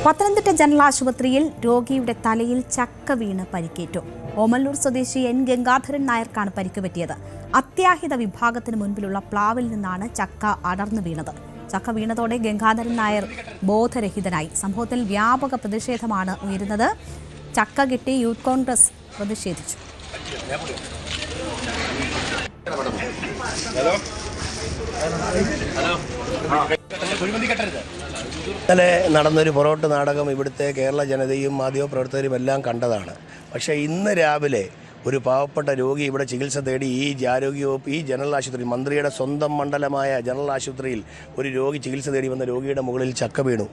Pathanamthitta general ആശുപത്രിയിൽ രോഗിയുടെ തലയിൽ ചക്ക വീണ് പരിക്കേറ്റു. ഓമല്ലൂർ സ്വദേശി എൻ ഗംഗാധരൻ നായർക്കാണ് പരിക്ക് പറ്റിയത്. അത്യാഹിത വിഭാഗത്തിന് മുൻപിലുള്ള പ്ലാവിൽ നിന്നാണ് ചക്ക അടർന്നു വീണത്. ചക്ക വീണതോടെ ഗംഗാധരൻ നായർ ബോധരഹിതനായി. സംഭവത്തിൽ വ്യാപക പ്രതിഷേധമാണ് ഉയരുന്നത്. ചക്ക കെട്ടി യൂത്ത് കോൺഗ്രസ് പ്രതിഷേധിച്ചു. ഇന്നലെ നടന്നൊരു പൊറോട്ട് നാടകം ഇവിടുത്തെ കേരള ജനതയും മാധ്യമപ്രവർത്തകരും എല്ലാം കണ്ടതാണ്. പക്ഷേ ഇന്ന് രാവിലെ ഒരു പാവപ്പെട്ട രോഗി ഇവിടെ ചികിത്സ തേടി ഈ ആരോഗ്യവകുപ്പ് ഈ ജനറൽ ആശുപത്രി മന്ത്രിയുടെ സ്വന്തം മണ്ഡലമായ ജനറൽ ആശുപത്രിയിൽ ഒരു രോഗി ചികിത്സ തേടി വന്ന രോഗിയുടെ മുകളിൽ ചക്ക വീണു.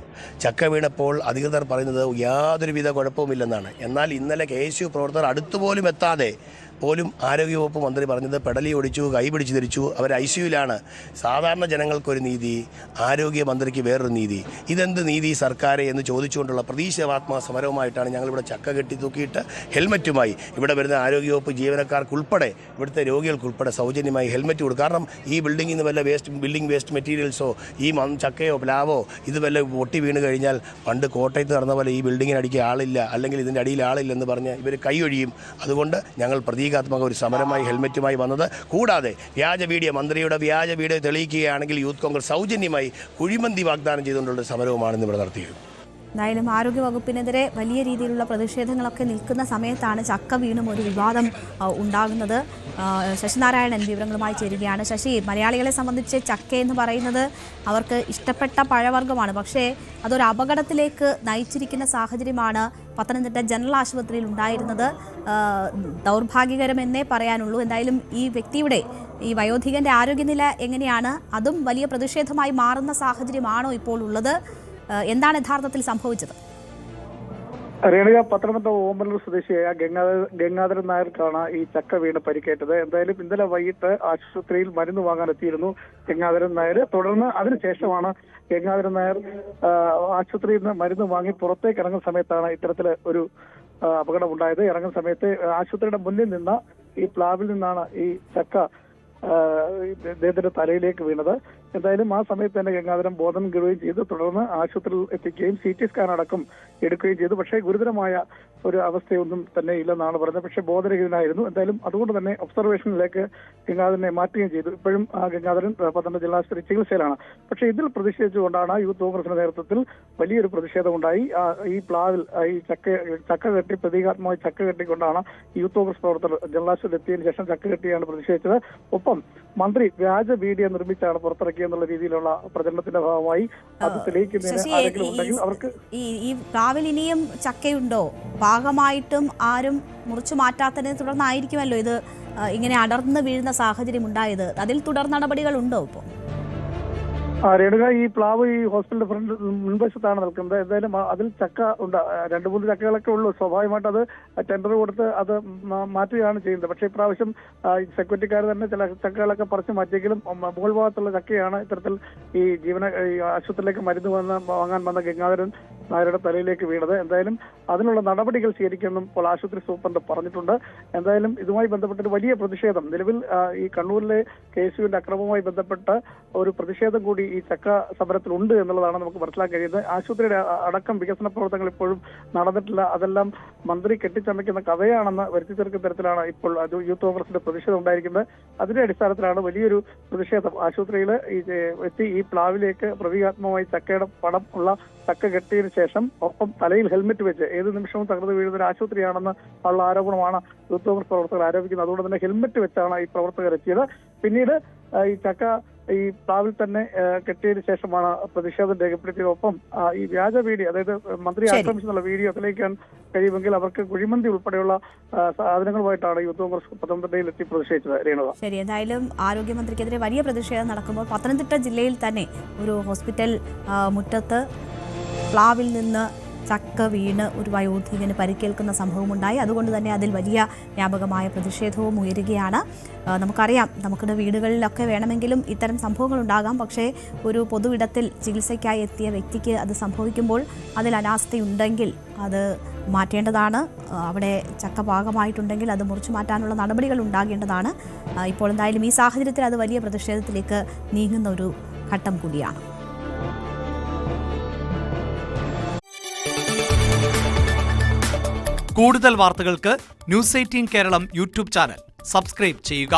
ചക്ക വീണപ്പോൾ അധികൃതർ പറയുന്നത് യാതൊരുവിധ കുഴപ്പവുമില്ലെന്നാണ്. എന്നാൽ ഇന്നലെ KSU പ്രവർത്തകർ അടുത്തുപോലും എത്താതെ പോലും ആരോഗ്യവകുപ്പ് മന്ത്രി പറഞ്ഞത് പെടലി ഒടിച്ചു, കൈ പിടിച്ചു ധരിച്ചു, അവർ ICUവിലാണ്. സാധാരണ ജനങ്ങൾക്കൊരു നീതി, ആരോഗ്യമന്ത്രിക്ക് വേറൊരു നീതി. ഇതെന്ത് നീതി സർക്കാരെ എന്ന് ചോദിച്ചുകൊണ്ടുള്ള പ്രതീക്ഷാത്മക സമരവുമായിട്ടാണ് ഞങ്ങളിവിടെ ചക്ക കെട്ടി തൂക്കിയിട്ട് ഹെൽമറ്റുമായി ഇവിടെ വരുന്ന ആരോഗ്യവകുപ്പ് ജീവനക്കാർക്കുൾപ്പെടെ ഇവിടുത്തെ രോഗികൾക്കുൾപ്പെടെ സൗജന്യമായി ഹെൽമറ്റ് കൊടുക്കും. കാരണം ഈ ബിൽഡിങ്ങിൽ നിന്ന് വല്ല ബിൽഡിംഗ് വേസ്റ്റ് മെറ്റീരിയൽസോ ഈ ചക്കയോ പ്ലാവോ ഇത് വല്ല പൊട്ടി വീണ് കഴിഞ്ഞാൽ പണ്ട് കോട്ടയത്ത് നടന്ന പോലെ ഈ ബിൽഡിങ്ങിനടിക്ക് ആളില്ല, അല്ലെങ്കിൽ ഇതിൻ്റെ അടിയിൽ ആളില്ലെന്ന് പറഞ്ഞ് ഇവർ കൈയൊഴിയും. അതുകൊണ്ട് ഞങ്ങൾ പ്രതീകാത്മക ഒരു സമരമായി ഹെൽമറ്റുമായി വന്നത്. കൂടാതെ മന്ത്രിയുടെ വ്യാജ വീഡിയോ തെളിയിക്കുകയാണെങ്കിൽ യൂത്ത് കോൺഗ്രസ് സൗജന്യമായി കുഴിമന്തി വാഗ്ദാനം ചെയ്തുകൊണ്ടുള്ള സമരവുമാണ് ഇവിടെ നടത്തിയത്. എന്തായാലും ആരോഗ്യവകുപ്പിനെതിരെ വലിയ രീതിയിലുള്ള പ്രതിഷേധങ്ങളൊക്കെ നിൽക്കുന്ന സമയത്താണ് ചക്ക വീണും ഒരു വിവാദം ഉണ്ടാകുന്നത്. ശശിനാരായണൻ വിവരങ്ങളുമായി ചേരുകയാണ്. ശശി, മലയാളികളെ സംബന്ധിച്ച് ചക്ക എന്ന് പറയുന്നത് അവർക്ക് ഇഷ്ടപ്പെട്ട പഴവർഗ്ഗമാണ്. പക്ഷേ അതൊരു അപകടത്തിലേക്ക് നയിച്ചിരിക്കുന്ന സാഹചര്യമാണ് പത്തനംതിട്ട ജനറൽ ആശുപത്രിയിൽ ഉണ്ടായിരുന്നത്. ദൗർഭാഗ്യകരമെന്നേ പറയാനുള്ളൂ. എന്തായാലും ഈ വ്യക്തിയുടെ, ഈ വയോധികന്റെ ആരോഗ്യനില എങ്ങനെയാണ്? അതും വലിയ പ്രതിഷേധമായി മാറുന്ന സാഹചര്യമാണോ ഇപ്പോൾ ഉള്ളത്? എന്താണ് യഥാർത്ഥത്തിൽ സംഭവിച്ചത്? രേണുക, പത്തനംതിട്ട ഓമല്ലൂർ സ്വദേശിയായ ഗംഗാധരൻ നായർക്കാണ് ഈ ചക്ക വീണ് പരിക്കേറ്റത്. എന്തായാലും ഇന്നലെ വൈകിട്ട് ആശുപത്രിയിൽ മരുന്ന് വാങ്ങാൻ എത്തിയിരുന്നു ഗംഗാധരൻ നായർ. തുടർന്ന് അതിനുശേഷമാണ് ഗംഗാധരൻ നായർ ആശുപത്രിയിൽ നിന്ന് മരുന്ന് വാങ്ങി പുറത്തേക്ക് ഇറങ്ങുന്ന സമയത്താണ് ഇത്തരത്തില് ഒരു അപകടം ഉണ്ടായത്. ഇറങ്ങുന്ന സമയത്ത് ആശുപത്രിയുടെ മുന്നിൽ നിന്ന ഈ പ്ലാവിൽ നിന്നാണ് ഈ ചക്ക ഇദ്ദേഹത്തിന്റെ തലയിലേക്ക് വീണത്. എന്തായാലും ആ സമയത്ത് തന്നെ ഗംഗാധരൻ ബോധം കെടുകയും ചെയ്തു. തുടർന്ന് ആശുപത്രിയിൽ എത്തിക്കുകയും CT സ്കാൻ അടക്കം എടുക്കുകയും ചെയ്തു. പക്ഷേ ഗുരുതരമായ ഒരു അവസ്ഥയൊന്നും തന്നെ ഇല്ലെന്നാണ് പറഞ്ഞത്. പക്ഷേ ബോധരഹിതനായിരുന്നു. എന്തായാലും അതുകൊണ്ട് തന്നെ ഒബ്സർവേഷനിലേക്ക് ഗംഗാധരനെ മാറ്റുകയും ചെയ്തു. ഇപ്പോഴും ഗംഗാധരൻ പത്തനംതിട്ട ജില്ലാ ആശുപത്രി ചികിത്സയിലാണ്. പക്ഷേ ഇതിൽ പ്രതിഷേധിച്ചുകൊണ്ടാണ് യൂത്ത് കോൺഗ്രസിന്റെ നേതൃത്വത്തിൽ വലിയൊരു പ്രതിഷേധമുണ്ടായി. ഈ പ്ലാവിൽ ഈ ചക്ക കെട്ടി പ്രതീകാത്മകമായി ചക്ക കെട്ടിക്കൊണ്ടാണ് യൂത്ത് കോൺഗ്രസ് പ്രവർത്തകർ ജനറൽ ആശുപത്രി എത്തിയതിനു ശേഷം ചക്ക കെട്ടിയാണ് പ്രതിഷേധിച്ചത്. ഒപ്പം മന്ത്രി വ്യാജ വീഡിയോ നിർമ്മിച്ചാണ് പുറത്തിറക്കിയെന്നുള്ള രീതിയിലുള്ള പ്രചരണത്തിന്റെ ഭാഗമായി അത് തെളിയിക്കുന്നതിന് ആരെങ്കിലും ഉണ്ടെങ്കിൽ അവർക്ക് ഈ പ്ലാവിൽ ഇനിയും ചക്കയുണ്ടോ? ഭാഗമായിട്ടും ആരും മുറിച്ചു മാറ്റാത്തതിനെ തുടർന്നായിരിക്കുമല്ലോ ഇത് ഇങ്ങനെ അടർന്നു വീഴുന്ന സാഹചര്യം ഉണ്ടായത്. അതിൽ തുടർ നടപടികൾ ഉണ്ടോ ഇപ്പോൾ? രേണുക, ഈ പ്ലാവ് ഈ ഹോസ്പിറ്റലിന്റെ ഫ്രണ്ട് മുൻവശത്താണ് നിൽക്കുന്നത്. എന്തായാലും അതിൽ ചക്ക ഉണ്ട്. 2-3 ചക്കകളൊക്കെ ഉള്ളൂ. സ്വാഭാവികമായിട്ട് അത് ടെൻഡർ കൊടുത്ത് അത് മാറ്റുകയാണ് ചെയ്യുന്നത്. പക്ഷേ ഇപ്രാവശ്യം സെക്യൂരിറ്റിക്കാർ തന്നെ ചില ചക്കകളൊക്കെ പറിച്ചു മാറ്റിയെങ്കിലും മുകൾ ഭാഗത്തുള്ള ചക്കയാണ് ഇത്തരത്തിൽ ഈ ആശുപത്രിയിലേക്ക് മരുന്ന് വാങ്ങാൻ വന്ന ഗംഗാധരൻ നായരുടെ തലയിലേക്ക് വീണത്. എന്തായാലും അതിനുള്ള നടപടികൾ സ്വീകരിക്കുമെന്നും ഇപ്പോൾ ആശുപത്രി സൂപ്രണ്ട് പറഞ്ഞിട്ടുണ്ട്. എന്തായാലും ഇതുമായി ബന്ധപ്പെട്ടൊരു വലിയ പ്രതിഷേധം നിലവിൽ ഈ കണ്ണൂരിലെ KSUവിന്റെ അക്രമവുമായി ബന്ധപ്പെട്ട ഒരു പ്രതിഷേധം കൂടി ഈ ചക്ക സമരത്തിലുണ്ട് എന്നുള്ളതാണ് നമുക്ക് മനസ്സിലാക്കാൻ കഴിയുന്നത്. ആശുപത്രിയുടെ അടക്കം വികസന പ്രവർത്തനങ്ങൾ ഇപ്പോഴും നടന്നിട്ടില്ല. അതെല്ലാം മന്ത്രി കെട്ടിച്ചമയ്ക്കുന്ന കഥയാണെന്ന് വരുത്തി തീർക്കുന്ന തരത്തിലാണ് ഇപ്പോൾ യൂത്ത് കോൺഗ്രസിന്റെ പ്രതിഷേധം ഉണ്ടായിരിക്കുന്നത്. അതിന്റെ അടിസ്ഥാനത്തിലാണ് വലിയൊരു പ്രതിഷേധം. ആശുപത്രിയിൽ എത്തി ഈ പ്ലാവിലേക്ക് പ്രതീകാത്മകമായി ചക്കയുടെ പടം ഉള്ള ചക്ക കെട്ടിയതിനു ശേഷം ഒപ്പം തലയിൽ ഹെൽമെറ്റ് വെച്ച് ഏത് നിമിഷവും തകർന്നു വീഴുന്ന ഒരു ആശുപത്രിയാണെന്ന് ഉള്ള ആരോപണമാണ് യൂത്ത് കോൺഗ്രസ് പ്രവർത്തകർ ആരോപിക്കുന്നത്. അതുകൊണ്ട് തന്നെ ഹെൽമെറ്റ് വെച്ചാണ് ഈ പ്രവർത്തകർ എത്തിയത്. പിന്നീട് ഈ ചക്ക ഈ പ്ലാവിൽ തന്നെ കെട്ടിയതിനു ശേഷമാണ് പ്രതിഷേധം രേഖപ്പെടുത്തിയത്. ഒപ്പം ഈ വ്യാജ വീഡിയോ, അതായത് മന്ത്രി ആക്രമിച്ചെന്നുള്ള വീഡിയോ തെളിയിക്കാൻ കഴിയുമെങ്കിൽ അവർക്ക് കുഴിമന്തി ഉൾപ്പെടെയുള്ള സാധനങ്ങളുമായിട്ടാണ് യൂത്ത് കോൺഗ്രസ് പത്തനംതിട്ടയിൽ എത്തി പ്രതിഷേധിച്ചത്. രേണുക, ശരി. എന്തായാലും ആരോഗ്യമന്ത്രിക്കെതിരെ വലിയ പ്രതിഷേധം നടക്കുമ്പോൾ പത്തനംതിട്ട ജില്ലയിൽ തന്നെ ഒരു ഹോസ്പിറ്റൽ മുറ്റത്ത് പ്ലാവിൽ നിന്ന് ചക്ക വീണ് ഒരു വയോധികന് പരിക്കേൽക്കുന്ന സംഭവമുണ്ടായി. അതുകൊണ്ട് തന്നെ അതിൽ വലിയ വ്യാപകമായ പ്രതിഷേധവും ഉയരുകയാണ്. നമുക്കറിയാം, നമുക്കിടെ വീടുകളിലൊക്കെ വേണമെങ്കിലും ഇത്തരം സംഭവങ്ങൾ ഉണ്ടാകാം. പക്ഷേ ഒരു പൊതുവിടത്തിൽ ചികിത്സയ്ക്കായി എത്തിയ വ്യക്തിക്ക് അത് സംഭവിക്കുമ്പോൾ അതിൽ അനാസ്ഥയുണ്ടെങ്കിൽ അത് മാറ്റേണ്ടതാണ്. അവിടെ ചക്ക പാകമായിട്ടുണ്ടെങ്കിൽ അത് മുറിച്ചു മാറ്റാനുള്ള നടപടികൾ ഉണ്ടാകേണ്ടതാണ്. ഇപ്പോൾ എന്തായാലും ഈ സാഹചര്യത്തിൽ അത് വലിയ പ്രതിഷേധത്തിലേക്ക് നീങ്ങുന്ന ഒരു ഘട്ടം കൂടിയാണ്. കൂടുതൽ വാർത്തകൾക്ക് news 18 Keralam YouTube channel subscribe ചെയ്യുക.